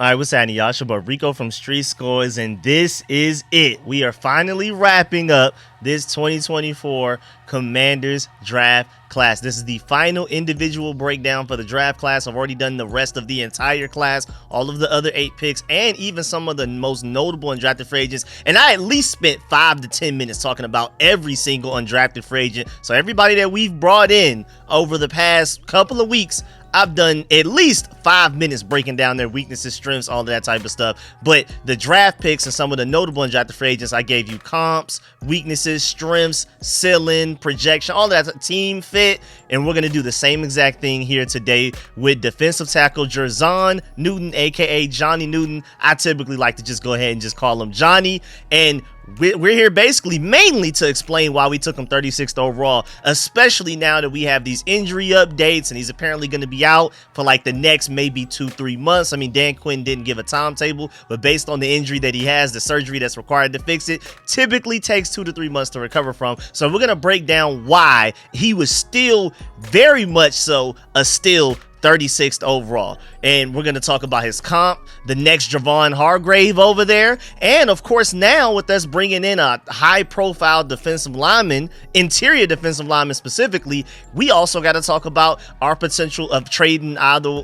All right, what's happening, y'all? But Rico from RicoScores, and this is it. We are finally wrapping up this 2024 Commanders draft class. This is the final individual breakdown for the draft class. I've already done the rest of the entire class, all of the other 8 picks, and even some of the most notable undrafted free agents. And I at least spent 5 to 10 minutes talking about every single undrafted free agent. So everybody that we've brought in over the past couple of weeks, I've done at least 5 minutes breaking down their weaknesses, strengths, all of that type of stuff. But the draft picks and some of the notable undrafted free agents, I gave you comps, weaknesses, strengths, ceiling, projection, all that, team fit. And we're going to do the same exact thing here today with defensive tackle Jer'zhan Newton, aka Johnny Newton. I typically like to just go ahead and just call him Johnny. And we're here basically mainly to explain why we took him 36th overall, especially now that we have these injury updates and he's apparently going to be out for like the next maybe 2-3 months. I mean, Dan Quinn didn't give a timetable, but based on the injury that he has, the surgery that's required to fix it typically takes 2 to 3 months to recover from. So we're going to break down why he was still very much so a still 36th overall. And we're going to talk about his comp, the next Javon Hargrave over there, and of course now with us bringing in a high profile defensive lineman, interior defensive lineman specifically, we also got to talk about our potential of trading either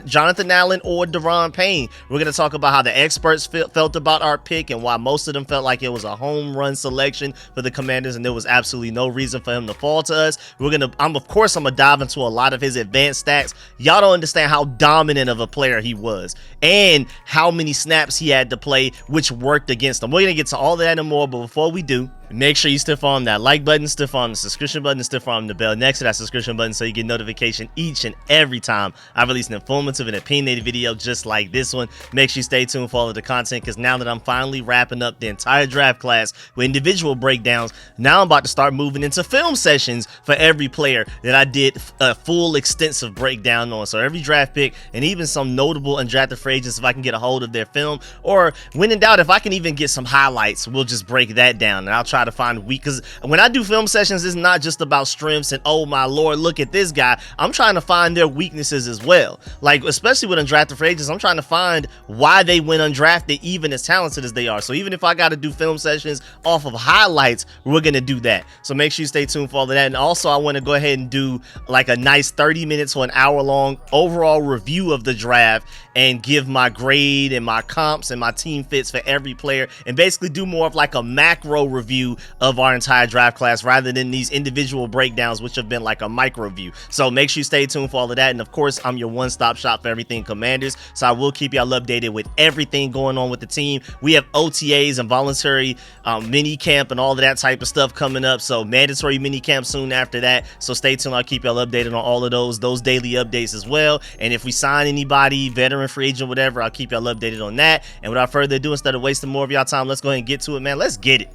Jonathan Allen or Daron Payne. We're going to talk about how the experts felt about our pick and why most of them felt like it was a home run selection for the Commanders and there was absolutely no reason for him to fall to us. I'm gonna dive into a lot of his advanced stats. Y'all don't understand how dominant of a player he was and how many snaps he had to play, which worked against him. We're going to get to all that and more, but before we do, make sure you stiff arm that like button, stiff arm the subscription button, stiff arm the bell next to that subscription button so you get notification each and every time I release an informative and opinionated video just like this one. Make sure you stay tuned for all of the content because now that I'm finally wrapping up the entire draft class with individual breakdowns, now I'm about to start moving into film sessions for every player that I did a full extensive breakdown on. So every draft pick and even some notable undrafted free agents, if I can get a hold of their film, or when in doubt, if I can even get some highlights, we'll just break that down and I'll try to find weak, because when I do film sessions, it's not just about strengths and oh my lord, look at this guy. I'm trying to find their weaknesses as well, like especially with undrafted free agents. I'm trying to find why they went undrafted even as talented as they are. So even if I got to do film sessions off of highlights, we're gonna do that. So make sure you stay tuned for all of that. And also I want to go ahead and do like a nice 30 minutes or an hour long overall review of the draft and give my grade and my comps and my team fits for every player and basically do more of like a macro review of our entire draft class rather than these individual breakdowns, which have been like a micro view. So make sure you stay tuned for all of that. And of course, I'm your one-stop shop for everything Commanders. So I will keep y'all updated with everything going on with the team. We have OTAs and voluntary mini camp and all of that type of stuff coming up. So mandatory mini camp soon after that. So stay tuned. I'll keep y'all updated on all of those daily updates as well. And if we sign anybody, veteran, free agent, whatever, I'll keep y'all updated on that. And without further ado, instead of wasting more of y'all time, let's go ahead and get to it, man. Let's get it.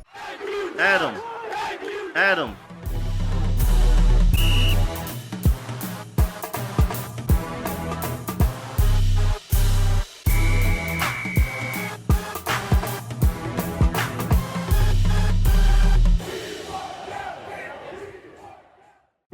Adam.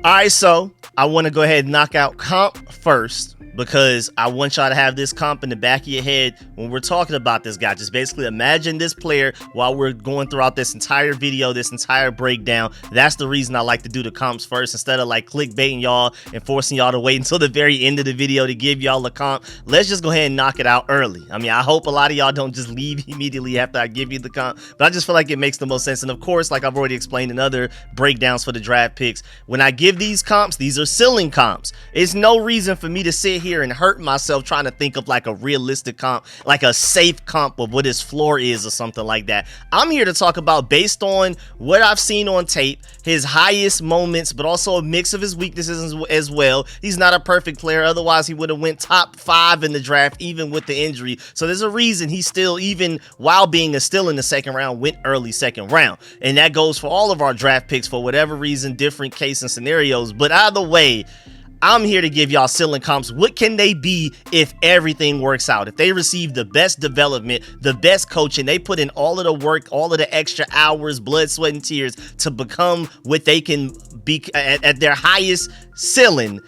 All right, so I want to go ahead and knock out comp first, because I want y'all to have this comp in the back of your head when we're talking about this guy. Just basically imagine this player while we're going throughout this entire video, this entire breakdown. That's the reason I like to do the comps first instead of like clickbaiting y'all and forcing y'all to wait until the very end of the video to give y'all the comp. Let's just go ahead and knock it out early. I mean, I hope a lot of y'all don't just leave immediately after I give you the comp, but I just feel like it makes the most sense. And of course, like I've already explained in other breakdowns for the draft picks, when I give these comps, these are ceiling comps. It's no reason for me to sit here and hurt myself trying to think of like a realistic comp, like a safe comp of what his floor is or something like that. I'm here to talk about, based on what I've seen on tape, his highest moments, but also a mix of his weaknesses as well. He's not a perfect player, otherwise he would have went top 5 in the draft even with the injury. So there's a reason he still, even while being still in the second round, went early second round. And that goes for all of our draft picks for whatever reason, different case and scenarios. But either way, I'm here to give y'all ceiling comps. What can they be if everything works out? If they receive the best development, the best coaching, they put in all of the work, all of the extra hours, blood, sweat, and tears to become what they can be at their highest ceiling.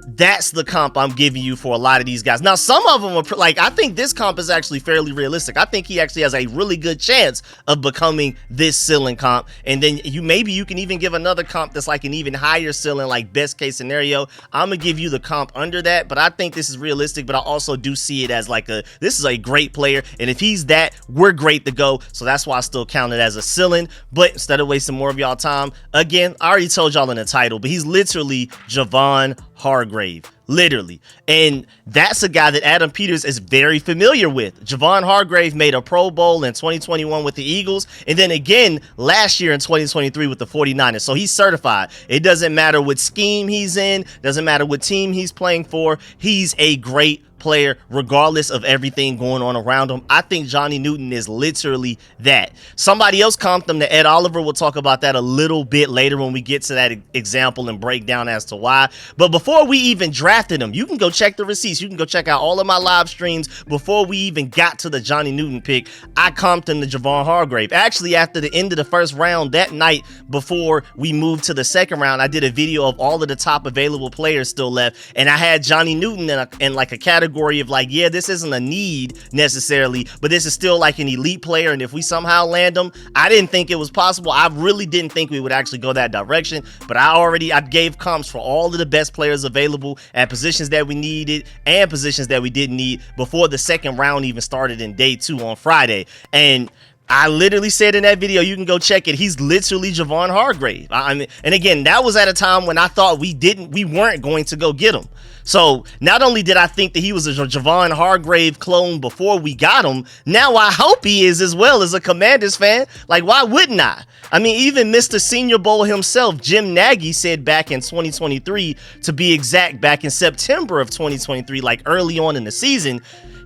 That's the comp I'm giving you for a lot of these guys. Now, some of them are like, I think this comp is actually fairly realistic. I think he actually has a really good chance of becoming this ceiling comp. And then maybe you can even give another comp that's like an even higher ceiling, like best case scenario. I'm gonna give you the comp under that, but I think this is realistic. But I also do see it as like this is a great player, and if he's that, we're great to go. So that's why I still count it as a ceiling. But instead of wasting more of y'all time, again, I already told y'all in the title, but he's literally Javon Hargrave, literally. And that's a guy that Adam Peters is very familiar with. Javon Hargrave made a Pro Bowl in 2021 with the Eagles, and then again last year in 2023 with the 49ers. So he's certified. It doesn't matter what scheme he's in, doesn't matter what team he's playing for. He's a great player regardless of everything going on around him. I think Johnny Newton is literally that. Somebody else comped him to Ed Oliver. We'll talk about that a little bit later when we get to that example and break down as to why. But before we even drafted him, you can go check the receipts. You can go check out all of my live streams. Before we even got to the Johnny Newton pick, I comped him to Javon Hargrave. Actually, after the end of the first round that night, before we moved to the second round, I did a video of all of the top available players still left, and I had Johnny Newton in like a category of like, yeah, this isn't a need necessarily, but this is still like an elite player, and if we somehow land him, I didn't think it was possible. I really didn't think we would actually go that direction, but I gave comps for all of the best players available at positions that we needed and positions that we didn't need before the second round even started in day 2 on Friday. And I literally said in that video, you can go check it, he's literally Javon Hargrave. I mean, and again, that was at a time when I thought we weren't going to go get him. So not only did I think that he was a Javon Hargrave clone before we got him, now I hope he is as well. As a Commanders fan. Like, why wouldn't I? I mean, even Mr. Senior Bowl himself, Jim Nagy, said back in 2023, to be exact, back in September of 2023, like early on in the season,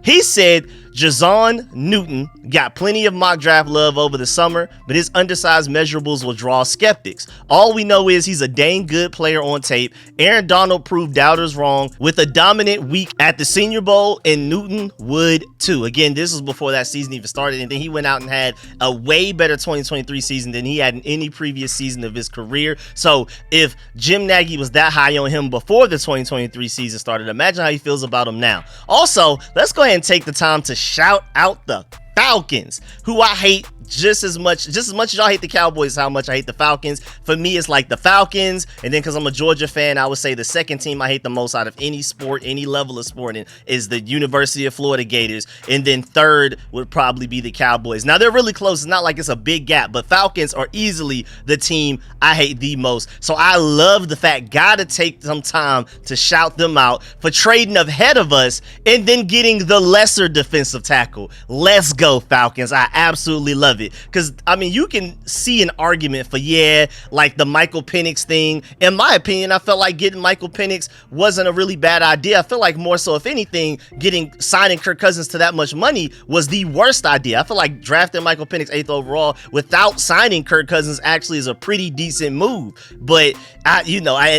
he said Jer'zhan Newton got plenty of mock draft love over the summer, but his undersized measurables will draw skeptics. All we know is he's a dang good player on tape. Aaron Donald proved doubters wrong with a dominant week at the Senior Bowl, and Newton would too. Again, this was before that season even started, and then he went out and had a way better 2023 season than he had in any previous season of his career. So if Jim Nagy was that high on him before the 2023 season started, imagine how he feels about him now. Also, let's go ahead and take the time to shout out the Falcons, who I hate just as much as y'all hate the Cowboys, how much I hate the Falcons. For me, it's like the Falcons, and then because I'm a Georgia fan, I would say the second team I hate the most out of any sport, any level of sporting, is the University of Florida Gators, and then third would probably be the Cowboys. Now, they're really close. It's not like it's a big gap, but Falcons are easily the team I hate the most. So I love the fact, gotta take some time to shout them out for trading ahead of us and then getting the lesser defensive tackle. Let's go, Falcons. I absolutely love it, because I mean, you can see an argument for, yeah, like the Michael Penix thing. In my opinion, I felt like getting Michael Penix wasn't a really bad idea. I feel like more so, if anything, signing Kirk Cousins to that much money was the worst idea. I feel like drafting Michael Penix 8th overall without signing Kirk Cousins actually is a pretty decent move. But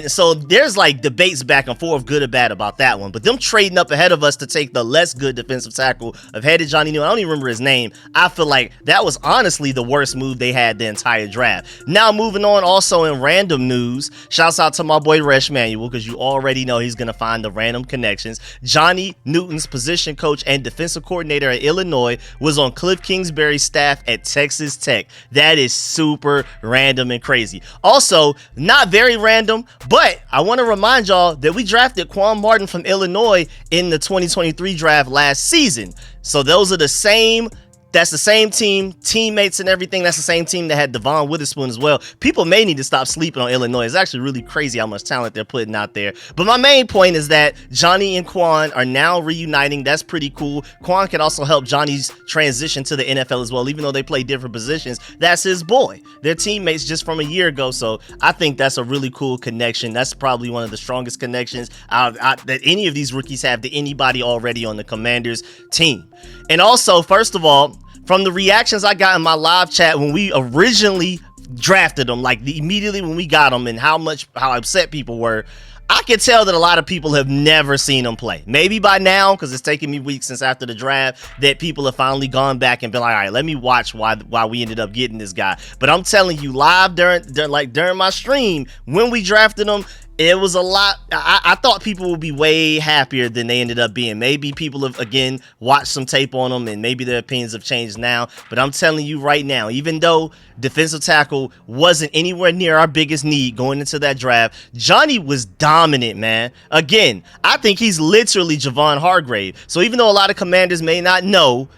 so there's like debates back and forth, good or bad, about that one. But them trading up ahead of us to take the less good defensive tackle ahead of Johnny Newton, I don't even remember his name. I feel like that was honestly the worst move they had the entire draft. Now, moving on, also in random news, shouts out to my boy Resh Manuel, because you already know he's going to find the random connections. Johnny Newton's position coach and defensive coordinator at Illinois was on Cliff Kingsbury's staff at Texas Tech. That is super random and crazy. Also, not very random, but I want to remind y'all that we drafted Quan Martin from Illinois in the 2023 draft last season. So those are the same That's the same team, teammates and everything. That's the same team that had Devon Witherspoon as well. People may need to stop sleeping on Illinois. It's actually really crazy how much talent they're putting out there. But my main point is that Johnny and Quan are now reuniting. That's pretty cool. Quan can also help Johnny's transition to the NFL as well, even though they play different positions. That's his boy. They're teammates just from a year ago. So I think that's a really cool connection. That's probably one of the strongest connections that any of these rookies have to anybody already on the Commanders team. And also, first of all, from the reactions I got in my live chat when we originally drafted them, like immediately when we got them, and how upset people were, I can tell that a lot of people have never seen him play. Maybe by now, because it's taken me weeks since after the draft, that people have finally gone back and been like, all right, let me watch why we ended up getting this guy. But I'm telling you, live during my stream, when we drafted him, It was a lot. I thought people would be way happier than they ended up being. Maybe people have, again, watched some tape on them and maybe their opinions have changed now. But I'm telling you right now, even though defensive tackle wasn't anywhere near our biggest need going into that draft, Johnny was dominant, man. Again, I think he's literally Javon Hargrave. So even though a lot of commanders may not know,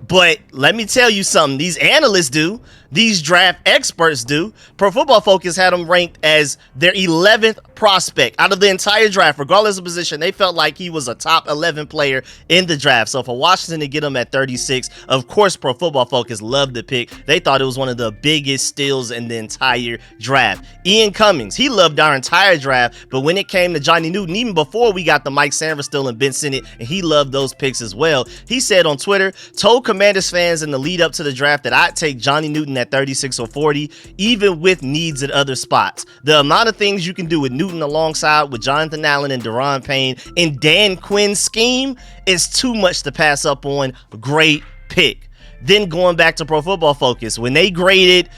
but let me tell you something, these analysts do, these draft experts do. Pro Football Focus had him ranked as their 11th prospect out of the entire draft, regardless of position. They felt like he was a top 11 player in the draft. So for Washington to get him at 36, of course, Pro Football Focus loved the pick. They thought it was one of the biggest steals in the entire draft. Ian Cummings, he loved our entire draft, but when it came to Johnny Newton, even before we got the Mike Sanverstill and Ben Sinnott, and he loved those picks as well, he said on Twitter, told Commanders fans in the lead up to the draft that I'd take Johnny Newton at 36 or 40, even with needs at other spots. The amount of things you can do with Newton alongside with Jonathan Allen and Daron Payne in Dan Quinn's scheme is too much to pass up on. Great pick. Then going back to Pro Football Focus, when they graded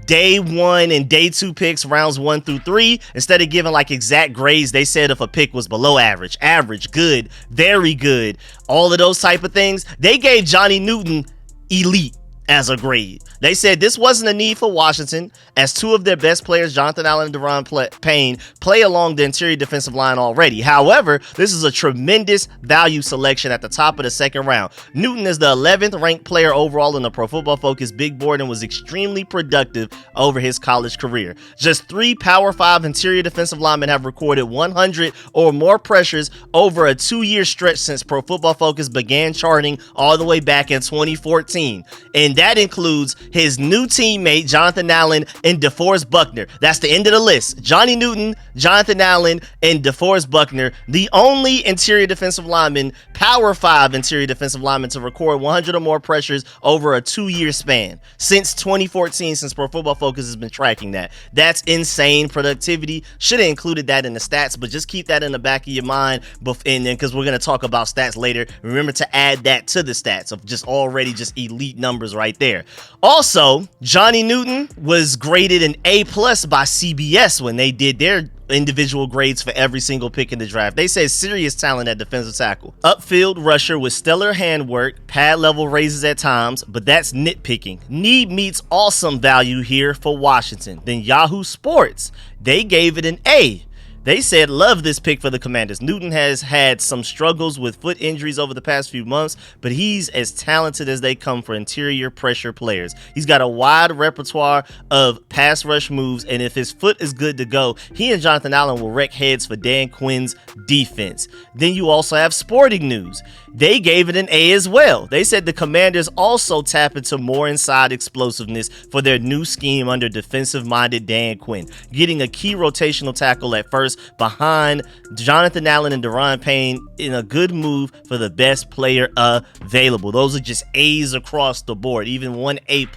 day 1 and day 2 picks, rounds 1 through 3, instead of giving like exact grades, they said if a pick was below average, average, good, very good, all of those type of things, they gave Johnny Newton elite as a grade. They said this wasn't a need for Washington, as two of their best players, Jonathan Allen and Daron Payne, play along the interior defensive line already. However, this is a tremendous value selection at the top of the second round. Newton is the 11th ranked player overall in the Pro Football Focus big board and was extremely productive over his college career. Just 3 Power 5 interior defensive linemen have recorded 100 or more pressures over a 2-year stretch since Pro Football Focus began charting all the way back in 2014. And that includes his new teammate, Jonathan Allen, and DeForest Buckner. That's the end of the list. Johnny Newton, Jonathan Allen, and DeForest Buckner, the only interior defensive lineman, Power 5 interior defensive lineman to record 100 or more pressures over a 2-year span since 2014, since Pro Football Focus has been tracking that. That's insane productivity. Should have included that in the stats, but just keep that in the back of your mind, and then because we're going to talk about stats later, remember to add that to the stats of just already just elite numbers right there. Also, Johnny Newton was graded an A+ by CBS when they did their individual grades for every single pick in the draft. They said serious talent at defensive tackle. Upfield rusher with stellar handwork, pad level raises at times, but that's nitpicking. Need meets awesome value here for Washington. Then Yahoo Sports, they gave it an A. They said, love this pick for the Commanders. Newton has had some struggles with foot injuries over the past few months, but he's as talented as they come for interior pressure players. He's got a wide repertoire of pass rush moves, and if his foot is good to go, he and Jonathan Allen will wreck heads for Dan Quinn's defense. Then you also have Sporting News. They gave it an A as well. They said the Commanders also tap into more inside explosiveness for their new scheme under defensive-minded Dan Quinn, getting a key rotational tackle at first behind Jonathan Allen and Daron Payne in a good move for the best player available. Those are just A's across the board. Even one A+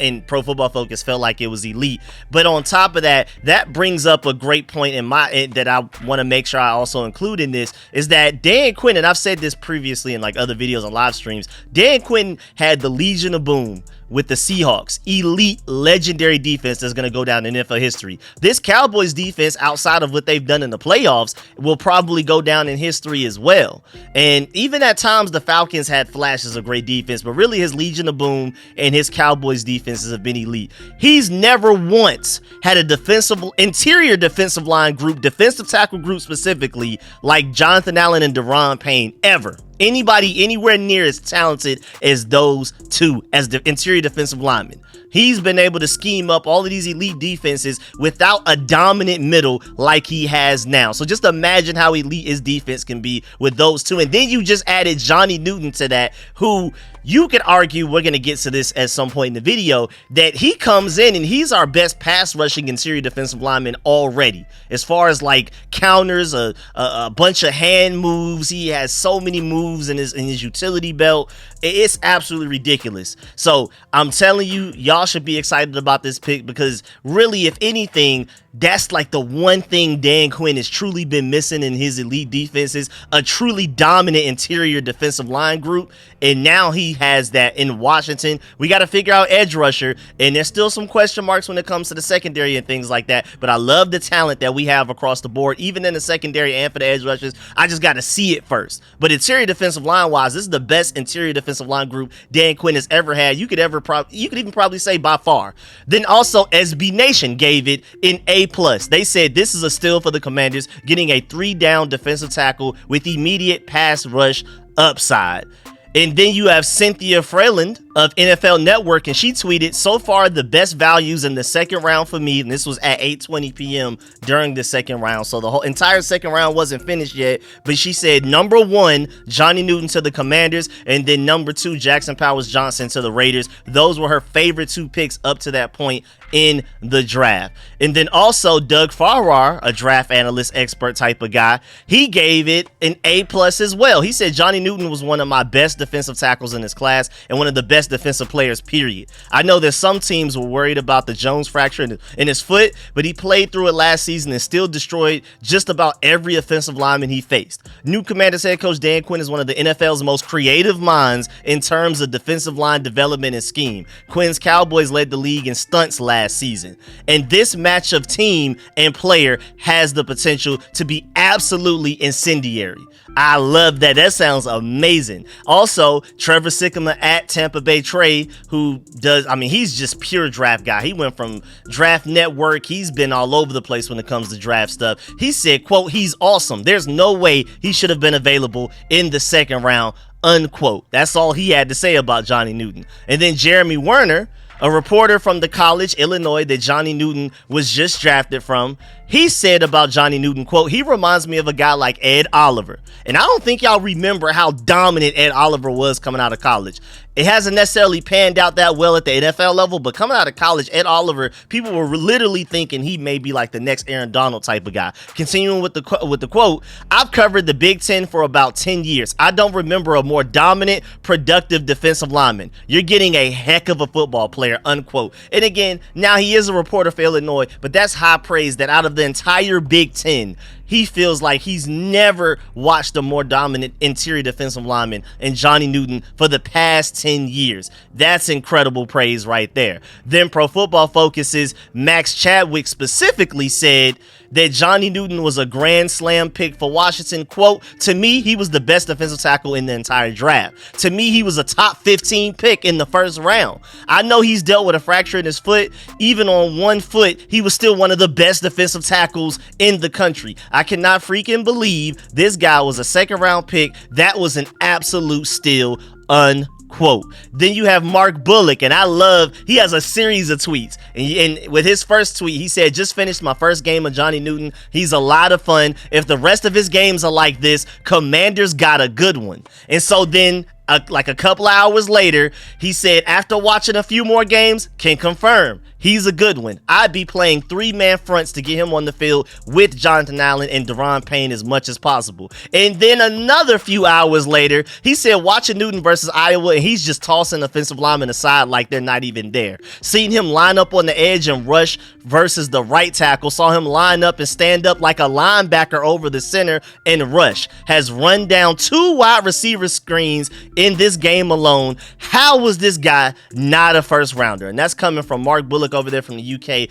in Pro Football Focus felt like it was elite. But on top of that, that brings up a great point that I want to make sure I also include in this, is that Dan Quinn, and I've said this previously in like other videos and live streams, Dan Quinn had the Legion of Boom with the Seahawks, elite, legendary defense that's going to go down in NFL history. This Cowboys defense, outside of what they've done in the playoffs, will probably go down in history as well. And even at times, the Falcons had flashes of great defense, but really his Legion of Boom and his Cowboys defenses have been elite. He's never once had a interior defensive line group, defensive tackle group specifically, like Jonathan Allen and Daron Payne, ever. Anybody anywhere near as talented as those two as the interior defensive linemen. He's been able to scheme up all of these elite defenses without a dominant middle like he has now. So just imagine how elite his defense can be with those two. And then you just added Johnny Newton to that, who you could argue, we're going to get to this at some point in the video, that he comes in and he's our best pass rushing interior defensive lineman already. As far as like counters, a bunch of hand moves, he has so many moves in his utility belt. It's absolutely ridiculous. So I'm telling you, y'all should be excited about this pick, because really, if anything, That's like the one thing Dan Quinn has truly been missing in his elite defenses, a truly dominant interior defensive line group. And now he has that in Washington. We got to figure out edge rusher, and there's still some question marks when it comes to the secondary and things like that. But I love the talent that we have across the board, even in the secondary and for the edge rushers. I just got to see it first. But interior defensive line wise, this is the best interior defensive line group Dan Quinn has ever had. You could even probably say by far. Then also SB Nation gave it an A+. They said this is a steal for the Commanders, getting a 3-down defensive tackle with immediate pass rush upside. And then you have Cynthia Freeland of NFL Network, and she tweeted, so far the best values in the second round for me, and this was at 8:20 p.m. during the second round, so the whole entire second round wasn't finished yet, but she said number 1, Johnny Newton to the Commanders, and then number 2, Jackson Powers Johnson to the Raiders. Those were her favorite 2 picks up to that point in the draft. And then also Doug Farrar, a draft analyst expert type of guy, he gave it an A+ as well. He said Johnny Newton was one of my best defensive tackles in his class and one of the best defensive players, period. I know that some teams were worried about the Jones fracture in his foot, but he played through it last season and still destroyed just about every offensive lineman he faced. New Commanders head coach Dan Quinn is one of the NFL's most creative minds in terms of defensive line development and scheme. Quinn's Cowboys led the league in stunts last season, and this match of team and player has the potential to be absolutely incendiary. I love that. That sounds amazing. Also, Trevor Sycamore at Tampa Bay Trey, who does, he's just pure draft guy. He went from Draft Network. He's been all over the place when it comes to draft stuff. He said, quote, he's awesome. There's no way he should have been available in the second round, unquote. That's all he had to say about Johnny Newton. And then Jeremy Werner, a reporter from the college, Illinois, that Johnny Newton was just drafted from, he said about Johnny Newton, quote, he reminds me of a guy like Ed Oliver. And I don't think y'all remember how dominant Ed Oliver was coming out of college. It hasn't necessarily panned out that well at the NFL level, but coming out of college, Ed Oliver, people were literally thinking he may be like the next Aaron Donald type of guy. Continuing with the quote, I've covered the Big Ten for about 10 years. I don't remember a more dominant, productive defensive lineman. You're getting a heck of a football player, unquote. And again, now he is a reporter for Illinois, but that's high praise that out of the entire Big Ten, he feels like he's never watched a more dominant interior defensive lineman in Johnny Newton for the past 10 years. That's incredible praise right there. Then Pro Football Focus's Max Chadwick specifically said that Johnny Newton was a grand slam pick for Washington. Quote, to me, he was the best defensive tackle in the entire draft. To me, he was a top 15 pick in the first round. I know he's dealt with a fracture in his foot. Even on one foot, he was still one of the best defensive tackles in the country. I cannot freaking believe this guy was a second round pick. That was an absolute steal, unquote. Then you have Mark Bullock, and he has a series of tweets, and with his first tweet, he said, just finished my first game of Johnny Newton. He's a lot of fun. If the rest of his games are like this, Commanders got a good one. And so then like a couple hours later, he said, after watching a few more games, can confirm he's a good one. I'd be playing 3-man fronts to get him on the field with Jonathan Allen and Deron Payne as much as possible. And then another few hours later, he said, watching Newton versus Iowa, and he's just tossing offensive linemen aside like they're not even there. Seeing him line up on the edge and rush versus the right tackle, saw him line up and stand up like a linebacker over the center and rush. Has run down 2 wide receiver screens in this game alone. How was this guy not a first rounder? And that's coming from Mark Bullock over there from the UK.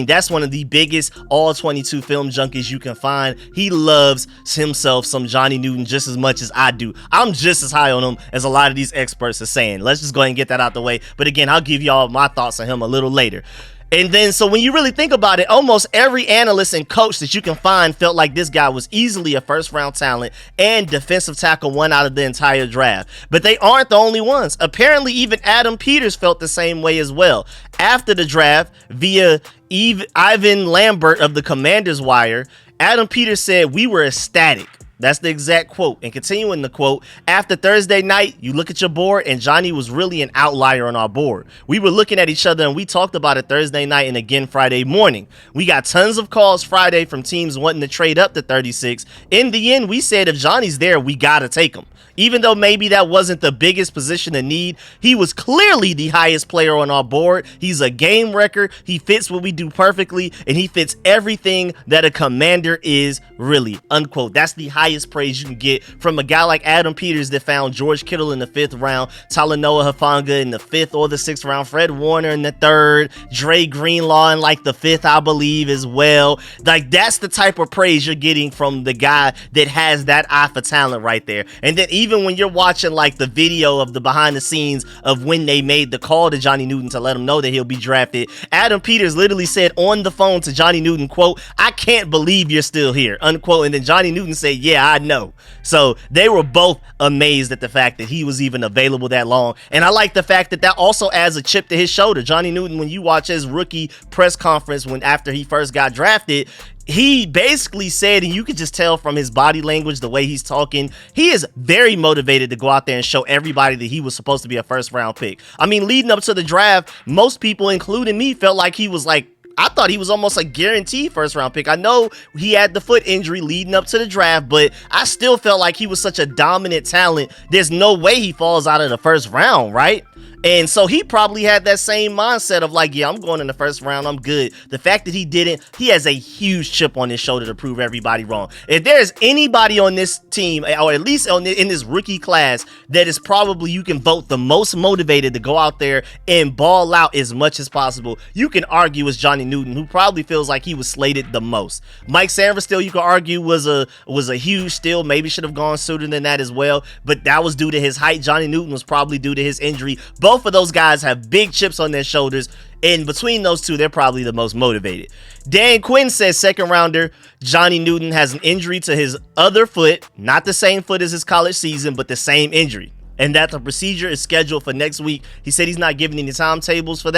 That's one of the biggest all 22 film junkies you can find. He loves himself some Johnny Newton just as much as I do. I'm just as high on him as a lot of these experts are saying. Let's just go ahead and get that out the way. But again, I'll give y'all my thoughts on him a little later. And then, so when you really think about it, almost every analyst and coach that you can find felt like this guy was easily a first-round talent and defensive tackle 1 out of the entire draft. But they aren't the only ones. Apparently, even Adam Peters felt the same way as well. After the draft, via Ivan Lambert of the Commanders Wire, Adam Peters said, we were ecstatic. That's the exact quote. And continuing the quote, after Thursday night, you look at your board, and Johnny was really an outlier on our board. We were looking at each other, and we talked about it Thursday night and again Friday morning. We got tons of calls Friday from teams wanting to trade up to 36. In the end, we said if Johnny's there, we got to take him. Even though maybe that wasn't the biggest position of need, he was clearly the highest player on our board. He's a game wrecker. He fits what we do perfectly, and he fits everything that a commander is, really, unquote. That's the highest praise you can get from a guy like Adam Peters that found George Kittle in the 5th round, Talanoa Hufanga in the 5th or the 6th round, Fred Warner in the 3rd, Dre Greenlaw in like the 5th, I believe, as well. Like, that's the type of praise you're getting from the guy that has that eye for talent right there. And then even when you're watching like the video of the behind the scenes of when they made the call to Johnny Newton to let him know that he'll be drafted, Adam Peters literally said on the phone to Johnny Newton, quote, "I can't believe you're still here," unquote. And then Johnny Newton said, "Yeah, I know." So they were both amazed at the fact that he was even available that long. And I like the fact that that also adds a chip to his shoulder. Johnny Newton, when you watch his rookie press conference when after he first got drafted, he basically said, and you could just tell from his body language, the way he's talking, he is very motivated to go out there and show everybody that he was supposed to be a 1st round pick. I mean, leading up to the draft, most people, including me, felt like he was like, I thought he was almost a guaranteed 1st round pick. I know he had the foot injury leading up to the draft, but I still felt like he was such a dominant talent. There's no way he falls out of the 1st round, right? And so he probably had that same mindset of like, yeah, I'm going in the 1st round, I'm good. The fact that he didn't, he has a huge chip on his shoulder to prove everybody wrong. If there's anybody on this team, or at least in this rookie class, that is probably, you can vote the most motivated to go out there and ball out as much as possible, you can argue it's Johnny Newton, who probably feels like he was slated the most. Mike Sanford still, you could argue, was a huge steal, maybe should have gone sooner than that as well, but that was due to his height. Johnny Newton was probably due to his injury. Both of those guys have big chips on their shoulders, and between those two, they're probably the most motivated. Dan Quinn says 2nd rounder Johnny Newton has an injury to his other foot, not the same foot as his college season, but the same injury, and that the procedure is scheduled for next week. He said he's not giving any timelines for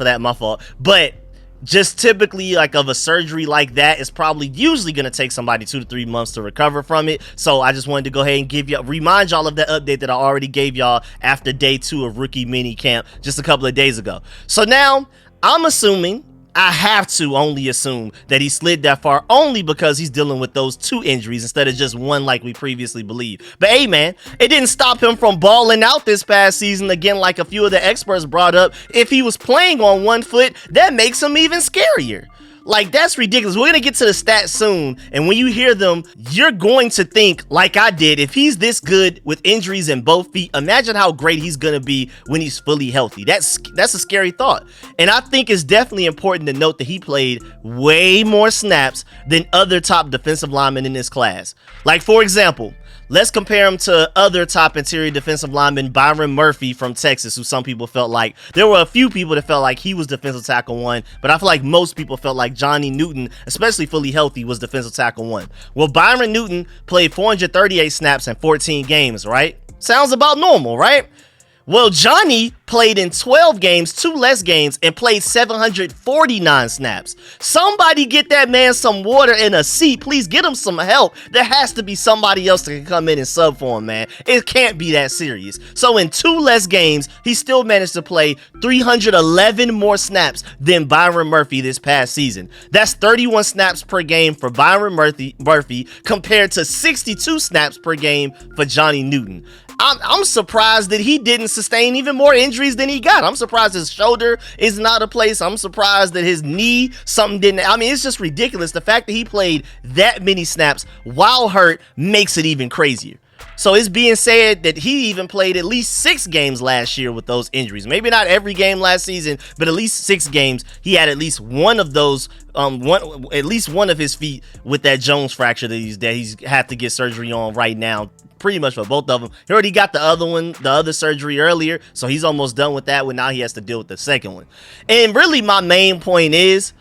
that, my fault, but just typically like of a surgery like that is probably usually going to take somebody 2 to 3 months to recover from it. So I just wanted to go ahead and remind y'all of that update that I already gave y'all after day 2 of rookie mini camp just a couple of days ago. So now I'm assuming, I have to only assume, that he slid that far only because he's dealing with those 2 injuries instead of just one like we previously believed. But hey man, it didn't stop him from balling out this past season. Again, like a few of the experts brought up, if he was playing on one foot, that makes him even scarier. Like, that's ridiculous. We're going to get to the stats soon, and when you hear them, you're going to think, like I did, if he's this good with injuries in both feet, imagine how great he's going to be when he's fully healthy. That's a scary thought. And I think it's definitely important to note that he played way more snaps than other top defensive linemen in this class. Like, for example, let's compare him to other top interior defensive lineman Byron Murphy from Texas, who some people felt like, there were a few people that felt like he was defensive tackle 1, but I feel like most people felt like Johnny Newton, especially fully healthy, was defensive tackle 1. Well, Byron Newton played 438 snaps in 14 games, right? Sounds about normal, right? Well, Johnny played in 12 games, 2 less games, and played 749 snaps. Somebody get that man some water and a seat. Please get him some help. There has to be somebody else that can come in and sub for him, man. It can't be that serious. So in 2 less games, he still managed to play 311 more snaps than Byron Murphy this past season. That's 31 snaps per game for Byron Murphy compared to 62 snaps per game for Johnny Newton. I'm surprised that he didn't sustain even more injuries than he got. I'm surprised his shoulder is not a place. I'm surprised that his knee, something didn't. I mean, it's just ridiculous. The fact that he played that many snaps while hurt makes it even crazier. So it's being said that he even played at least 6 games last year with those injuries. Maybe not every game last season, but at least 6 games. He had at least one of those, at least one of his feet with that Jones fracture that he's had to get surgery on right now. Pretty much for both of them. He already got the other surgery earlier, so he's almost done with that one. Now he has to deal with the second one. And really, my main point is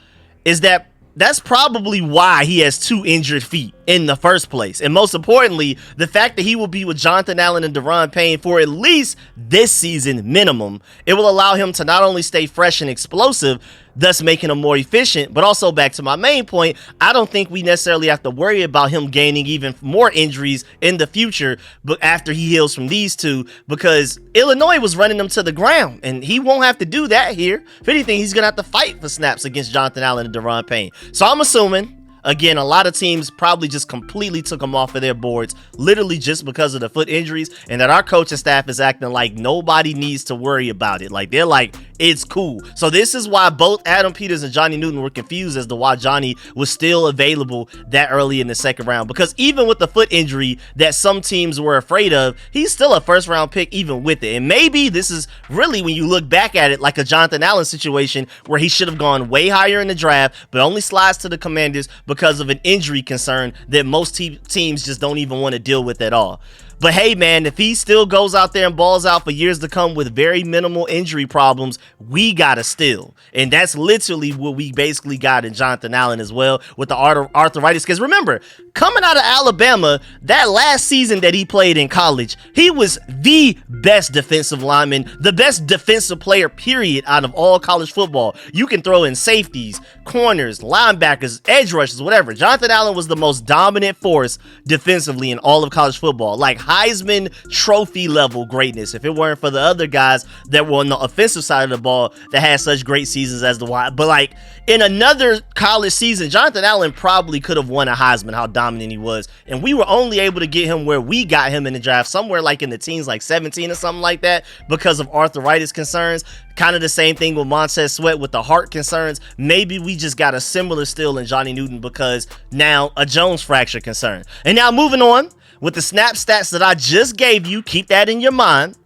that that's probably why he has 2 injured feet in the first place. And most importantly, the fact that he will be with Jonathan Allen and Daron Payne for at least this season minimum, it will allow him to not only stay fresh and explosive, thus making him more efficient. But also back to my main point, I don't think we necessarily have to worry about him gaining even more injuries in the future, but after he heals from these two, because Illinois was running them to the ground, and he won't have to do that here. If anything, he's gonna have to fight for snaps against Jonathan Allen and Daron Payne. So I'm assuming, again, a lot of teams probably just completely took him off of their boards, literally just because of the foot injuries, and that our coaching staff is acting like nobody needs to worry about it. Like, they're like, it's cool. So this is why both Adam Peters and Johnny Newton were confused as to why Johnny was still available that early in the second round. Because even with the foot injury that some teams were afraid of, he's still a first round pick even with it. And maybe this is really, when you look back at it, like a Jonathan Allen situation where he should have gone way higher in the draft, but only slides to the Commanders because of an injury concern that most teams just don't even want to deal with at all. But hey, man, if he still goes out there and balls out for years to come with very minimal injury problems, we got to steal. And that's literally what we basically got in Jonathan Allen as well with the arthritis. Because remember, coming out of Alabama, that last season that he played in college, he was the best defensive lineman, the best defensive player, period, out of all college football. You can throw in safeties, corners, linebackers, edge rushers, whatever. Jonathan Allen was the most dominant force defensively in all of college football. Like Heisman Trophy level greatness, if it weren't for the other guys that were on the offensive side of the ball that had such great seasons as the wide. But like in another college season, Jonathan Allen probably could have won a Heisman, how dominant he was. And we were only able to get him where we got him in the draft, somewhere like in the teens, like 17 or something like that, because of arthritis concerns. Kind of the same thing with Montez Sweat with the heart concerns. Maybe we just got a similar steal in Johnny Newton because now a Jones fracture concern. And now moving on with the snap stats that I just gave you, keep that in your mind.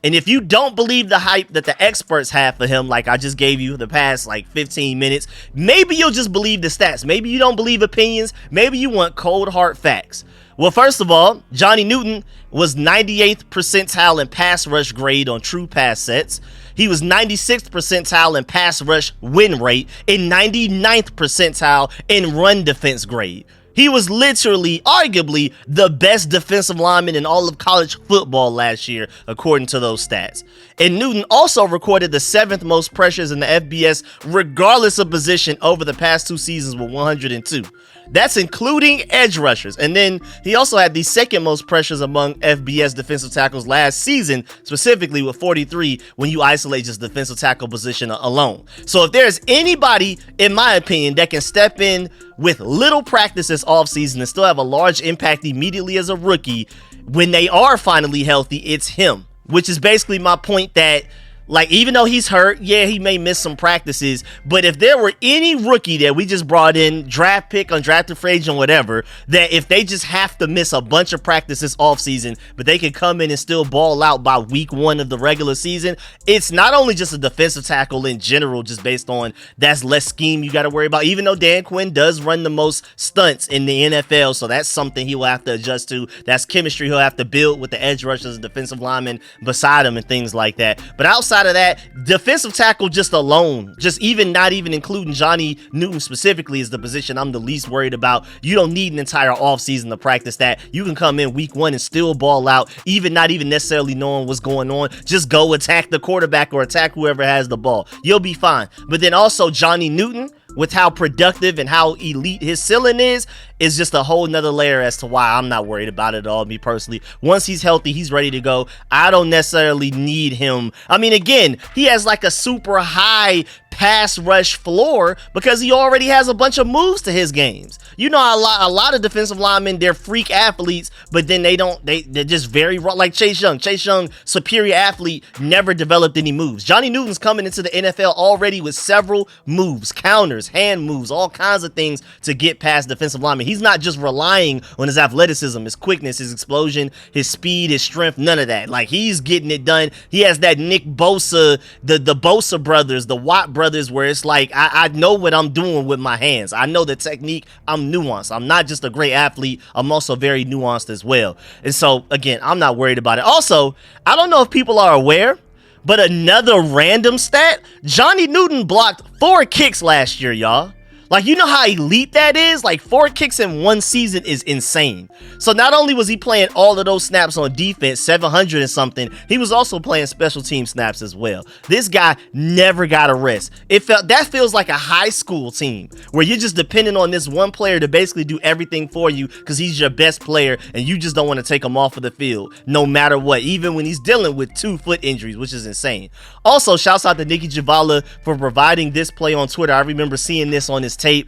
And if you don't believe the hype that the experts have for him, like I just gave you the past like 15 minutes, maybe you'll just believe the stats. Maybe you don't believe opinions. Maybe you want cold hard facts. Well, first of all, Johnny Newton was 98th percentile in pass rush grade on true pass sets. He was 96th percentile in pass rush win rate and 99th percentile in run defense grade. He was literally, arguably, the best defensive lineman in all of college football last year, according to those stats. And Newton also recorded the 7th most pressures in the FBS, regardless of position, over the past 2 seasons with 102. That's including edge rushers. And then he also had the 2nd most pressures among FBS defensive tackles last season, specifically with 43 when you isolate just defensive tackle position alone. So if there's anybody, in my opinion, that can step in with little practice this offseason and still have a large impact immediately as a rookie, when they are finally healthy, it's him. Which is basically my point that, like, even though he's hurt, yeah, he may miss some practices, but if there were any rookie that we just brought in, draft pick, undrafted free agent, whatever, that if they just have to miss a bunch of practices offseason, but they can come in and still ball out by week 1 of the regular season, it's not only just a defensive tackle in general, just based on that's less scheme you got to worry about, even though Dan Quinn does run the most stunts in the NFL, so that's something he will have to adjust to. That's chemistry he'll have to build with the edge rushers and defensive linemen beside him and things like that. But outside of that, defensive tackle just alone, just even not even including Johnny Newton specifically, is the position I'm the least worried about. You don't need an entire offseason to practice that. You can come in week 1 and still ball out, even not even necessarily knowing what's going on. Just go attack the quarterback or attack whoever has the ball. You'll be fine. But then also Johnny Newton, with how productive and how elite his ceiling is just a whole nother layer as to why I'm not worried about it at all, me personally. Once he's healthy, he's ready to go. I don't necessarily need him. I mean, again, he has like a super high pass rush floor because he already has a bunch of moves to his games. You know, a lot of defensive linemen, they're freak athletes, but then they're just very raw. Like Chase Young, superior athlete, never developed any moves. Johnny Newton's coming into the NFL already with several moves, counters, hand moves, all kinds of things to get past defensive linemen. He's not just relying on his athleticism, his quickness, his explosion, his speed, his strength, none of that. Like, he's getting it done. He has that Nick Bosa, the Bosa brothers, the Watt brothers, where it's like, I know what I'm doing with my hands. I know the technique. I'm nuanced. I'm not just a great athlete. I'm also very nuanced as well. And so, again, I'm not worried about it. Also, I don't know if people are aware, but another random stat, Johnny Newton blocked 4 kicks last year, y'all. Like, you know how elite that is? Like, 4 kicks in 1 season is insane. So not only was he playing all of those snaps on defense, 700 and something, he was also playing special team snaps as well. This guy never got a rest. That feels like a high school team where you're just depending on this one player to basically do everything for you because he's your best player and you just don't want to take him off of the field no matter what, even when he's dealing with 2 foot injuries, which is insane. Also, shouts out to Nikki Javala for providing this play on Twitter. I remember seeing this on his tape.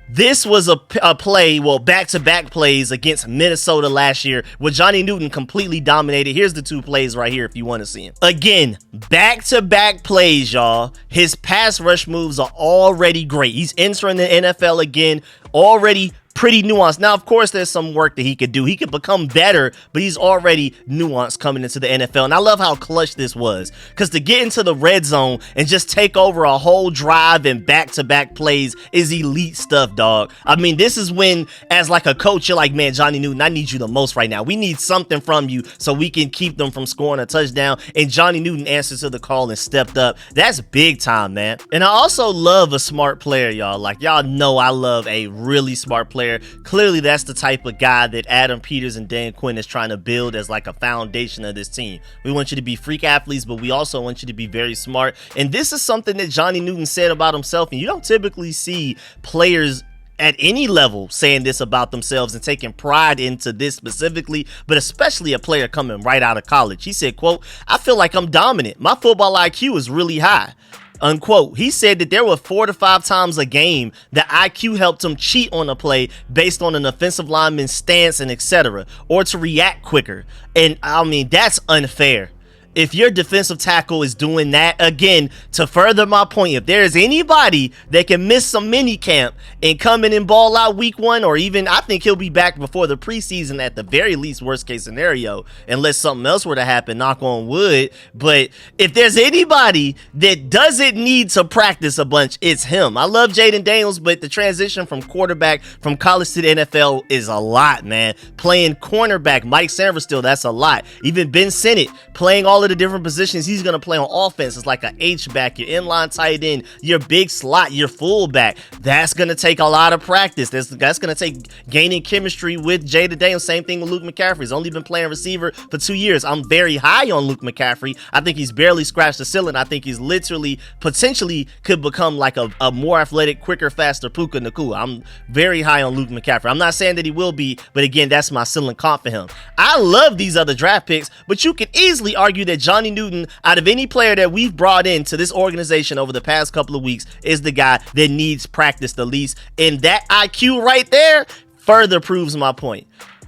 This was a play, well, back-to-back plays against Minnesota last year where Johnny Newton completely dominated. Here's the 2 plays right here if you want to see them. Again, back-to-back plays, y'all. His pass rush moves are already great. He's entering the NFL again, already pretty nuanced. Now, of course, there's some work that he could do. He could become better, but he's already nuanced coming into the NFL. And I love how clutch this was, because to get into the red zone and just take over a whole drive and back-to-back plays is elite stuff, dog. I mean, this is when, as like a coach, you're like, man, Johnny Newton, I need you the most right now. We need something from you so we can keep them from scoring a touchdown. And Johnny Newton answered to the call and stepped up. That's big time, man. And I also love a smart player, y'all. Like, y'all know I love a really smart player. Clearly, that's the type of guy that Adam Peters and Dan Quinn is trying to build as like a foundation of this team. We want you to be freak athletes, but we also want you to be very smart. And this is something that Johnny Newton said about himself, and you don't typically see players at any level saying this about themselves and taking pride into this specifically, but especially a player coming right out of college. He said, quote, "I feel like I'm dominant. My football IQ is really high." Unquote. He said that there were 4 to 5 times a game that IQ helped him cheat on a play based on an offensive lineman's stance and etc., or to react quicker. And I mean, that's unfair. If your defensive tackle is doing that, again, to further my point, if there is anybody that can miss some mini camp and come in and ball out week 1, or even I think he'll be back before the preseason at the very least, worst case scenario, unless something else were to happen, knock on wood. But if there's anybody that doesn't need to practice a bunch, it's him. I love Jayden Daniels, but the transition from quarterback from college to the NFL is a lot, man. Playing cornerback, Mike Sanderstill, that's a lot. Even Ben Sinnott playing all of the different positions he's going to play on offense. It's like an H-back, your inline tight end, your big slot, your fullback. That's going to take a lot of practice. That's going to take gaining chemistry with Jayden Daniels. Same thing with Luke McCaffrey. He's only been playing receiver for 2 years. I'm very high on Luke McCaffrey. I think he's barely scratched the ceiling. I think he's literally, potentially could become like a more athletic, quicker, faster Puka Nacua. I'm very high on Luke McCaffrey. I'm not saying that he will be, but again, that's my ceiling comp for him. I love these other draft picks, but you can easily argue that Johnny Newton, out of any player that we've brought into this organization over the past couple of weeks, is the guy that needs practice the least. And that IQ right there further proves my point.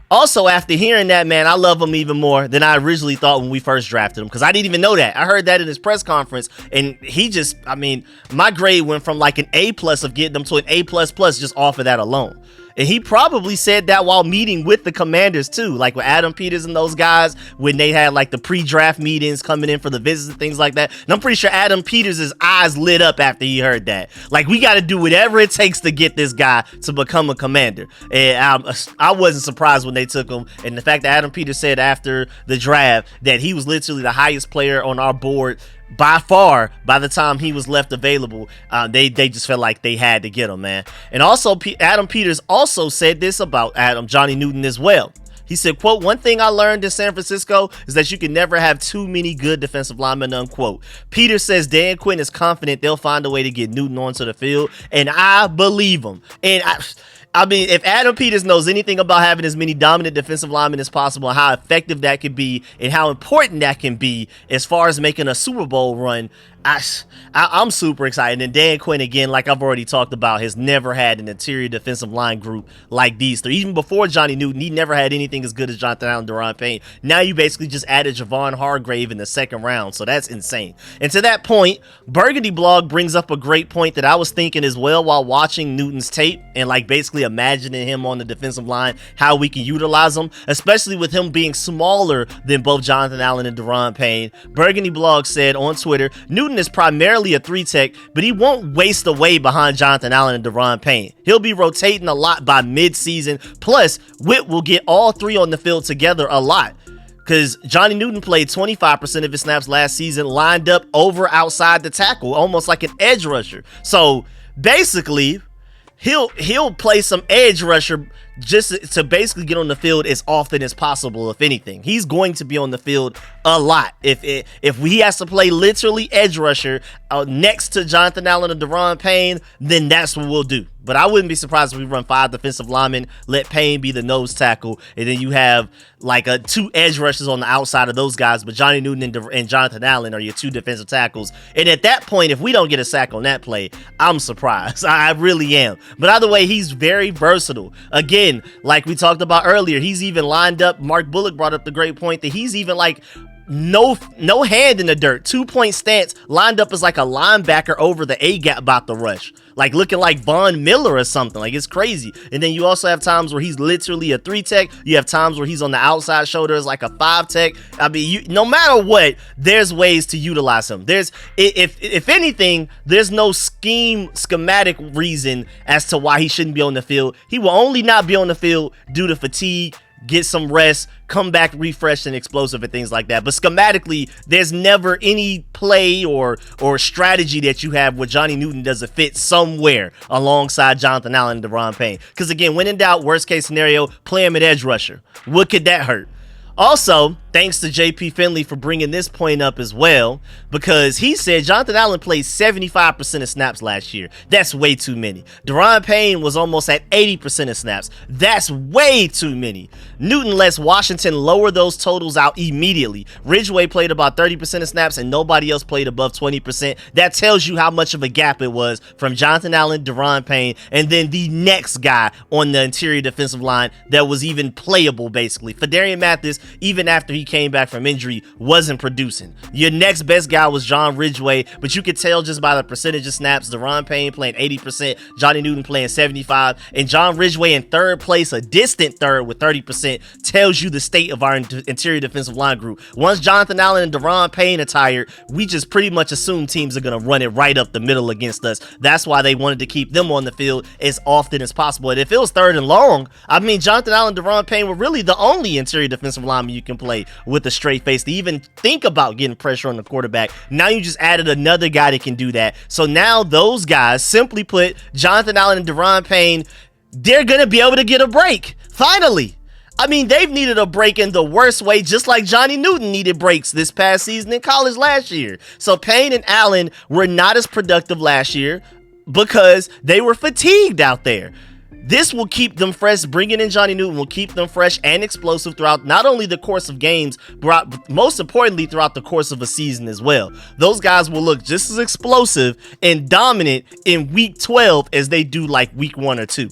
Also, after hearing that, man, I love him even more than I originally thought when we first drafted him, because I didn't even know that. I heard that in his press conference, and he just, I mean, my grade went from like an A+ of getting him to an A++ just off of that alone. And he probably said that while meeting with the Commanders too, like with Adam Peters and those guys, when they had like the pre-draft meetings coming in for the visits and things like that. And I'm pretty sure Adam Peters' eyes lit up after he heard that. Like, we got to do whatever it takes to get this guy to become a Commander. And I wasn't surprised when they took him. And the fact that Adam Peters said after the draft that he was literally the highest player on our board by far by the time he was left available, they just felt like they had to get him, man. And also, Adam Peters also said this about Johnny Newton as well. He said, quote, "One thing I learned in San Francisco is that you can never have too many good defensive linemen," unquote. Peters says Dan Quinn is confident they'll find a way to get Newton onto the field, and I believe him. And I mean, if Adam Peters knows anything about having as many dominant defensive linemen as possible, and how effective that could be and how important that can be as far as making a Super Bowl run, I'm super excited. And Dan Quinn, again, like I've already talked about, has never had an interior defensive line group like these three. Even before Johnny Newton, he never had anything as good as Jonathan Allen, Daron Payne. Now you basically just added Javon, Hargrave in the second round, so that's insane. And to that point, Burgundy Blog brings up a great point that I was thinking as well while watching Newton's tape and like basically imagining him on the defensive line, how we can utilize him, especially with him being smaller than both Jonathan Allen and Daron Payne. Burgundy Blog said on Twitter, "Newton is primarily a 3-tech, but he won't waste away behind Jonathan Allen and Daron Payne. He'll be rotating a lot by mid-season. Plus, Witt will get all three on the field together a lot." Because Johnny Newton played 25% of his snaps last season, lined up over outside the tackle, almost like an edge rusher. So basically, he'll play some edge rusher just to basically get on the field as often as possible. If anything, he's going to be on the field a lot. If he has to play literally edge rusher next to Jonathan Allen or Daron Payne, then that's what we'll do. But I wouldn't be surprised if we run 5 defensive linemen, let Payne be the nose tackle, and then you have like 2 edge rushers on the outside of those guys, but Johnny Newton and Jonathan Allen are your 2 defensive tackles. And at that point, if we don't get a sack on that play, I'm surprised. I really am. But either way, he's very versatile. Again, like we talked about earlier, he's even lined up. Mark Bullock brought up the great point that he's even like no hand in the dirt, 2-point stance, lined up as like a linebacker over the A-gap about to rush, like looking like Von Miller or something. Like, it's crazy. And then you also have times where he's literally a 3-tech. You have times where he's on the outside shoulder as like a 5-tech. I mean, no matter what, there's ways to utilize him. There's, if anything, there's no schematic reason as to why he shouldn't be on the field. He will only not be on the field due to fatigue, get some rest, come back refreshed and explosive and things like that. But schematically, there's never any play or strategy that you have where Johnny Newton doesn't fit somewhere alongside Jonathan Allen and Daron Payne. Because again, when in doubt, worst case scenario, play him at edge rusher. What could that hurt? Also, thanks to JP Finley for bringing this point up as well, because he said Jonathan Allen played 75% of snaps last year. That's way too many. Daron Payne was almost at 80% of snaps. That's way too many. Newton lets Washington lower those totals out immediately. Ridgeway played about 30% of snaps and nobody else played above 20%. That tells you how much of a gap it was from Jonathan Allen, Daron Payne, and then the next guy on the interior defensive line that was even playable, basically. Fadarian Mathis, even after he came back from injury, wasn't producing. Your next best guy was John Ridgeway, but you could tell just by the percentage of snaps, Daron Payne playing 80%, Johnny Newton playing 75%, and John Ridgeway in third place, a distant third with 30%, tells you the state of our interior defensive line group. Once Jonathan Allen and Daron Payne are tired, we just pretty much assume teams are going to run it right up the middle against us. That's why they wanted to keep them on the field as often as possible. And if it was third and long, I mean, Jonathan Allen and Daron Payne were really the only interior defensive lineman you can play with a straight face to even think about getting pressure on the quarterback. Now you just added another guy that can do that. So now those guys, simply put, Jonathan Allen and Daron Payne, they're going to be able to get a break. Finally. I mean, they've needed a break in the worst way, just like Johnny Newton needed breaks this past season in college last year. So Payne and Allen were not as productive last year because they were fatigued out there. This will keep them fresh. Bringing in Johnny Newton will keep them fresh and explosive throughout not only the course of games, but most importantly throughout the course of a season as well. Those guys will look just as explosive and dominant in week 12 as they do like week 1 or 2.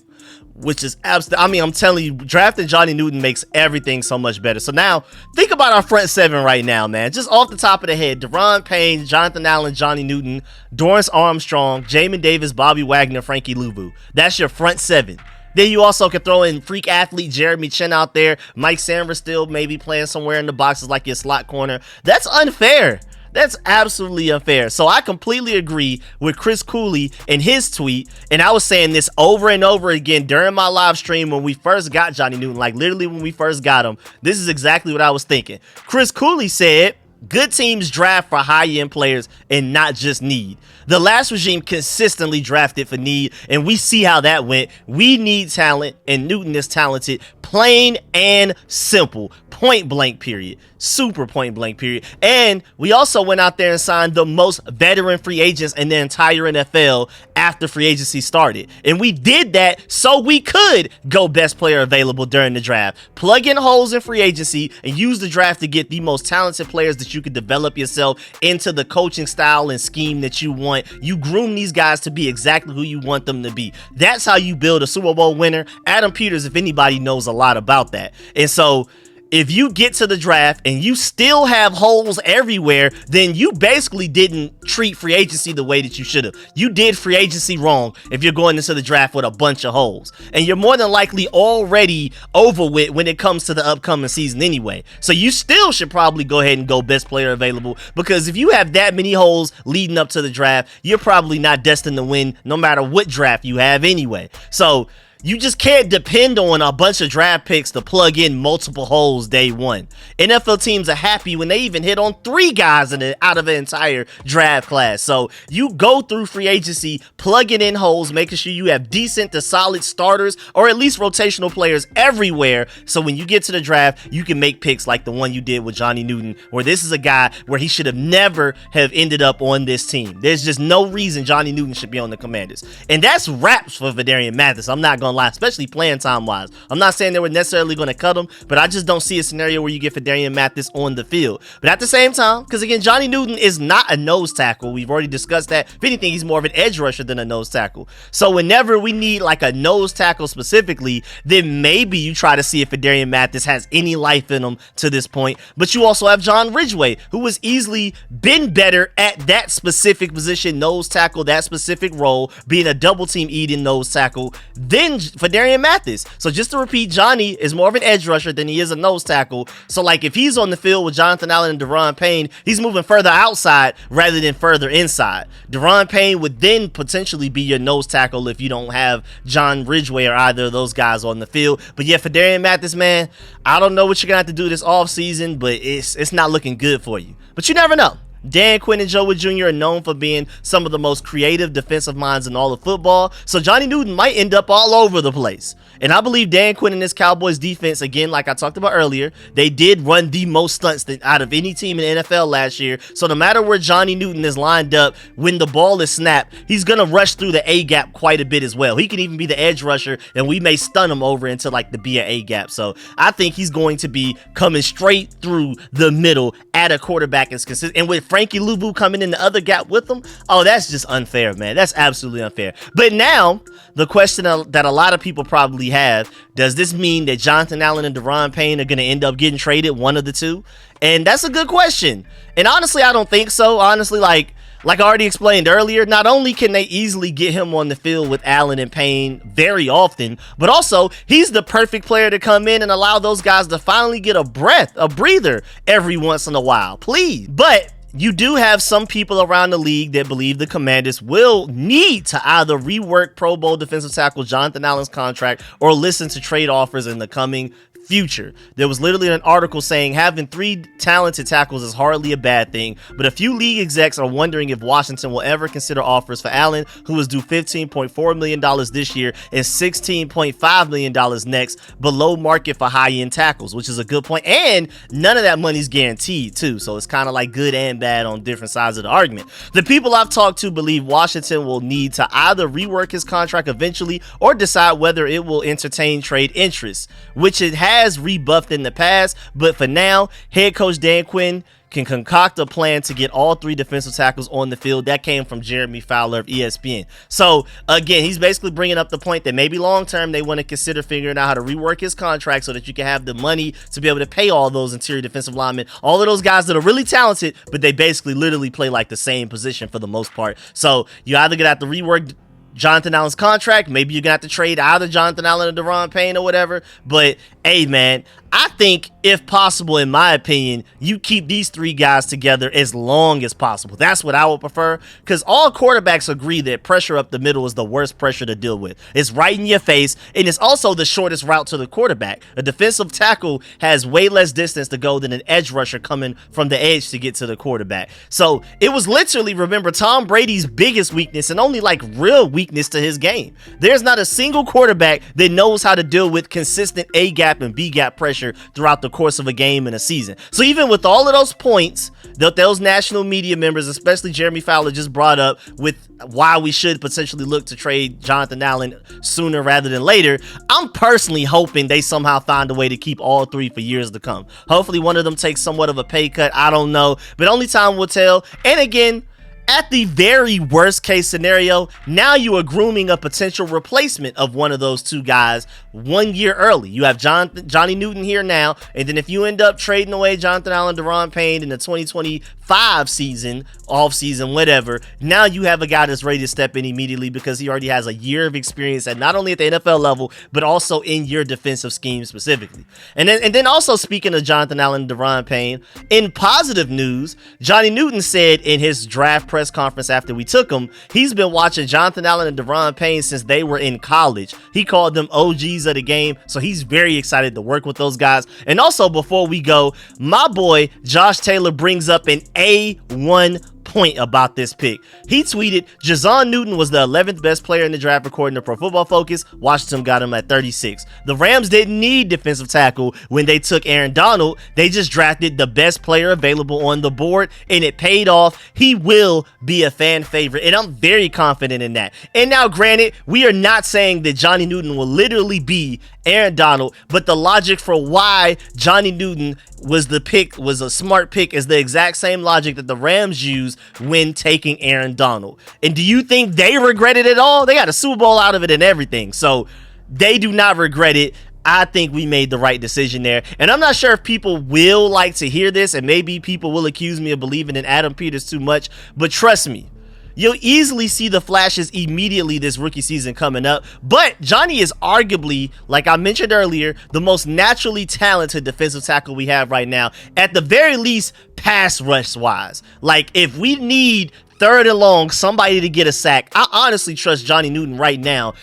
Which is absolutely, I mean, I'm telling you, drafting Johnny Newton makes everything so much better. So now, think about our front 7 right now, man. Just off the top of the head, Daron Payne, Jonathan Allen, Johnny Newton, Dorrance Armstrong, Jamin Davis, Bobby Wagner, Frankie Luvu. That's your front 7. Then you also can throw in freak athlete Jeremy Chin out there. Mike Sanders still maybe playing somewhere in the boxes like your slot corner. That's unfair. That's absolutely unfair. So I completely agree with Chris Cooley in his tweet, and I was saying this over and over again during my live stream when we first got Johnny Newton, like literally when we first got him. This is exactly what I was thinking. Chris Cooley said, good teams draft for high-end players and not just need. The last regime consistently drafted for need, and we see how that went. We need talent, and Newton is talented, plain and simple. Point blank, period. Super point blank, period. And we also went out there and signed the most veteran free agents in the entire NFL after free agency started. And we did that so we could go best player available during the draft. Plug in holes in free agency and use the draft to get the most talented players that you could develop yourself into the coaching style and scheme that you want. You groom these guys to be exactly who you want them to be. That's how you build a Super Bowl winner. Adam Peters, if anybody, knows a lot about that. And so if you get to the draft and you still have holes everywhere, then you basically didn't treat free agency the way that you should have. You did free agency wrong if you're going into the draft with a bunch of holes. And you're more than likely already over with when it comes to the upcoming season anyway. So you still should probably go ahead and go best player available, because if you have that many holes leading up to the draft, you're probably not destined to win no matter what draft you have anyway. So You just can't depend on a bunch of draft picks to plug in multiple holes day one. NFL teams are happy when they even hit on 3 guys out of an entire draft class. So you go through free agency, plugging in holes, making sure you have decent to solid starters or at least rotational players everywhere. So when you get to the draft, you can make picks like the one you did with Johnny Newton, where this is a guy where he should have never have ended up on this team. There's just no reason Johnny Newton should be on the Commanders. And that's wraps for Versatility Mathis. I'm not gonna lie, especially playing time wise. I'm not saying they were necessarily going to cut him, but I just don't see a scenario where you get Versatility Mathis on the field. But at the same time, because again, Johnny Newton is not a nose tackle. We've already discussed that. If anything, he's more of an edge rusher than a nose tackle. So whenever we need like a nose tackle specifically, then maybe you try to see if Versatility Mathis has any life in him to this point. But you also have John Ridgeway, who has easily been better at that specific position, nose tackle, that specific role, being a double team eating nose tackle, than Versatility Mathis. So just to repeat, Johnny is more of an edge rusher than he is a nose tackle. So like if he's on the field with Jonathan Allen and Daron Payne, he's moving further outside rather than further inside. Daron Payne would then potentially be your nose tackle if you don't have John Ridgeway or either of those guys on the field. But yeah, Versatility Mathis, man, I don't know what you're gonna have to do this offseason, but it's not looking good for you. But you never know. Dan Quinn and Joe Wood Jr. are known for being some of the most creative defensive minds in all of football, so Johnny Newton might end up all over the place. And I believe Dan Quinn and this Cowboys defense, again, like I talked about earlier, they did run the most stunts out of any team in the NFL last year. So no matter where Johnny Newton is lined up, when the ball is snapped, he's going to rush through the A-gap quite a bit as well. He can even be the edge rusher, and we may stun him over into like the B or A-gap. So I think he's going to be coming straight through the middle at a quarterback is consistent. And with Frankie Louvu coming in the other gap with him, oh, that's just unfair, man. That's absolutely unfair. But now, the question that a lot of people probably have, does this mean that Jonathan Allen and Daron Payne are going to end up getting traded, one of the two? And that's a good question. And honestly, I don't think so. Honestly, like I already explained earlier, not only can they easily get him on the field with Allen and Payne very often, but also he's the perfect player to come in and allow those guys to finally get a breather every once in a while, please. But you do have some people around the league that believe the Commanders will need to either rework Pro Bowl defensive tackle Jonathan Allen's contract or listen to trade offers in the coming future. There was literally an article saying having 3 talented tackles is hardly a bad thing, but a few league execs are wondering if Washington will ever consider offers for Allen, who is due $15.4 million this year and $16.5 million next, below market for high-end tackles, which is a good point. And none of that money's guaranteed too, so it's kind of like good and bad on different sides of the argument. The people I've talked to believe Washington will need to either rework his contract eventually or decide whether it will entertain trade interest, which it has rebuffed in the past. But for now, head coach Dan Quinn can concoct a plan to get all 3 defensive tackles on the field. That came from Jeremy Fowler of ESPN. So again, he's basically bringing up the point that maybe long term they want to consider figuring out how to rework his contract so that you can have the money to be able to pay all those interior defensive linemen, all of those guys that are really talented, but they basically literally play like the same position for the most part. So you either gonna have to rework Jonathan Allen's contract, maybe you're gonna have to trade either Jonathan Allen or Daron Payne or whatever. But hey, man, I think if possible, in my opinion, you keep these 3 guys together as long as possible. That's what I would prefer, because all quarterbacks agree that pressure up the middle is the worst pressure to deal with. It's right in your face, and it's also the shortest route to the quarterback. A defensive tackle has way less distance to go than an edge rusher coming from the edge to get to the quarterback. So it was literally, remember, Tom Brady's biggest weakness and only like real weakness to his game. There's not a single quarterback that knows how to deal with consistent A-gap and B-gap pressure throughout the course of a game and a season. So even with all of those points that those national media members, especially Jeremy Fowler, just brought up with why we should potentially look to trade Jonathan Allen sooner rather than later, I'm personally hoping they somehow find a way to keep all 3 for years to come. Hopefully one of them takes somewhat of a pay cut. I don't know, but only time will tell. And again, at the very worst case scenario, now you are grooming a potential replacement of one of those 2 guys 1 year early. You have Johnny Newton here now, and then if you end up trading away Jonathan Allen, Daron Payne in the 2025 5 season, off season, whatever. Now you have a guy that's ready to step in immediately because he already has a year of experience at not only at the NFL level, but also in your defensive scheme specifically. And then also speaking of Jonathan Allen and Daron Payne, in positive news, Johnny Newton said in his draft press conference after we took him, he's been watching Jonathan Allen and Daron Payne since they were in college. He called them OGs of the game, so he's very excited to work with those guys. And also, before we go, my boy Josh Taylor brings up an A1 point about this pick. He tweeted, Jer'zhan Newton was the 11th best player in the draft according to Pro Football Focus. Washington got him at 36. The Rams didn't need defensive tackle when they took Aaron Donald. They just drafted the best player available on the board, and it paid off. He will be a fan favorite, and I'm very confident in that. And now, granted, we are not saying that Johnny Newton will literally be Aaron Donald, but the logic for why Johnny Newton was a smart pick is the exact same logic that the Rams used when taking Aaron Donald. And do you think they regret it at all? They got a Super Bowl out of it and everything, so they do not regret it. I think we made the right decision there. And I'm not sure if people will like to hear this, and maybe people will accuse me of believing in Adam Peters too much, but trust me, you'll easily see the flashes immediately this rookie season coming up. But Johnny is arguably, like I mentioned earlier, the most naturally talented defensive tackle we have right now. At the very least, pass rush wise. Like, if we need third and long, somebody to get a sack, I honestly trust Johnny Newton right now,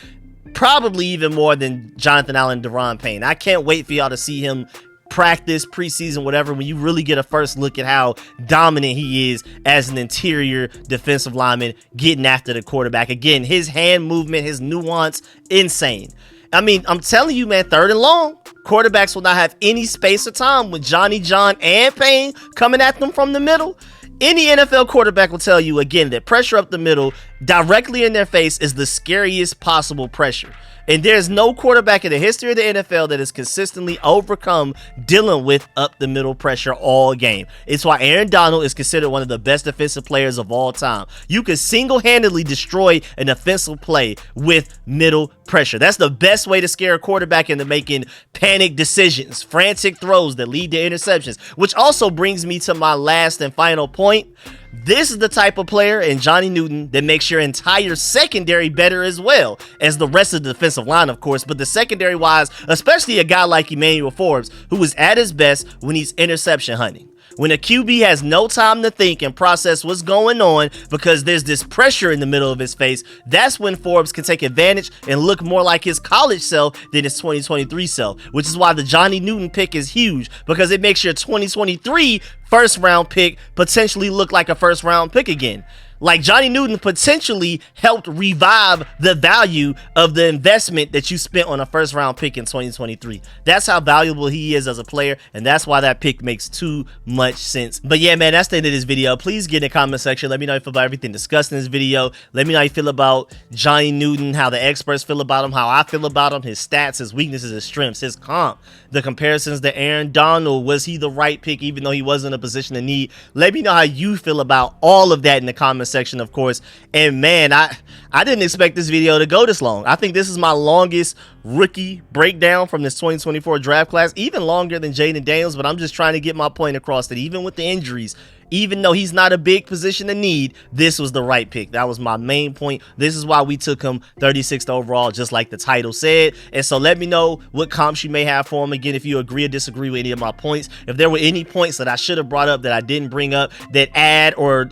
probably even more than Jonathan Allen and Daron Payne. I can't wait for y'all to see him practice, preseason, whatever, when you really get a first look at how dominant he is as an interior defensive lineman getting after the quarterback. Again, his hand movement, his nuance, insane. I mean, I'm telling you, man, third and long, quarterbacks will not have any space or time with Johnny, John, and Payne coming at them from the middle. Any NFL quarterback will tell you, again, that pressure up the middle directly in their face is the scariest possible pressure. And there's no quarterback in the history of the NFL that has consistently overcome dealing with up the middle pressure all game. It's why Aaron Donald is considered one of the best defensive players of all time. You can single-handedly destroy an offensive play with middle pressure. That's the best way to scare a quarterback into making panic decisions, frantic throws that lead to interceptions, which also brings me to my last and final point. This is the type of player in Johnny Newton that makes your entire secondary better as well as the rest of the defensive line, of course, but the secondary wise, especially a guy like Emmanuel Forbes, who is at his best when he's interception hunting. When a QB has no time to think and process what's going on because there's this pressure in the middle of his face, that's when Forbes can take advantage and look more like his college self than his 2023 self, which is why the Johnny Newton pick is huge, because it makes your 2023 first round pick potentially look like a first round pick again. Like, Johnny Newton potentially helped revive the value of the investment that you spent on a first round pick in 2023. That's how valuable he is as a player, and that's why that pick makes too much sense. But yeah, man, that's the end of this video. Please get in the comment section. Let me know how you feel about everything discussed in this video. Let me know how you feel about Johnny Newton, how the experts feel about him, how I feel about him, his stats, his weaknesses, his strengths, his comp, the comparisons to Aaron Donald. Was he the right pick even though he wasn't in a position of need? Let me know how you feel about all of that in the comment section, of course. And man, I didn't expect this video to go this long. I think this is my longest rookie breakdown from this 2024 draft class, even longer than Jayden Daniels, but I'm just trying to get my point across that even with the injuries, even though he's not a big position to need, this was the right pick. That was my main point. This is why we took him 36th overall, just like the title said. And so let me know what comps you may have for him. Again, if you agree or disagree with any of my points, if there were any points that I should have brought up that I didn't bring up that add or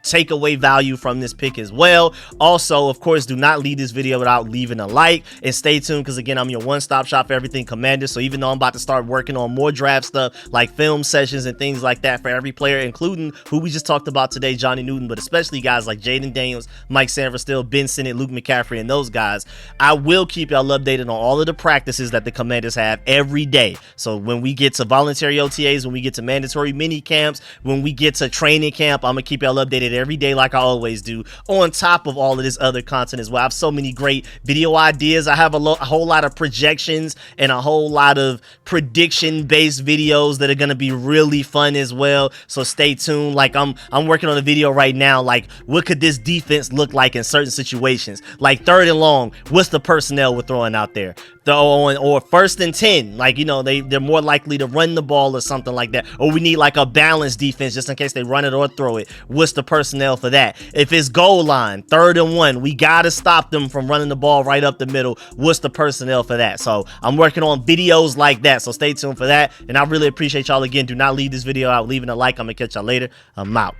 take away value from this pick as well. Also, of course, do not leave this video without leaving a like, and stay tuned, because again, I'm your one-stop shop for everything Commanders. So even though I'm about to start working on more draft stuff like film sessions and things like that for every player, including who we just talked about today, Johnny Newton, but especially guys like Jayden Daniels, Mike Sanford, Ben Sinnott, Luke McCaffrey, and those guys, I will keep y'all updated on all of the practices that the Commanders have every day. So when we get to voluntary OTAs, when we get to mandatory mini camps, when we get to training camp, I'm gonna keep y'all updated every day like I always do, on top of all of this other content as well. I have so many great video ideas. I have a whole lot of projections and a whole lot of prediction based videos that are going to be really fun as well. So stay tuned. Like I'm working on a video right now. Like, what could this defense look like in certain situations? Like 3rd and long, what's the personnel we're throwing out there? Or 1st and 10, like, you know, they're more likely to run the ball or something like that. Or we need like a balanced defense just in case they run it or throw it. What's the personnel for that? If it's goal line, 3rd and 1, we gotta stop them from running the ball right up the middle. What's the personnel for that? So I'm working on videos like that, so stay tuned for that. And I really appreciate y'all. Again, do not leave this video out leaving a like. I'm gonna catch y'all later. I'm out.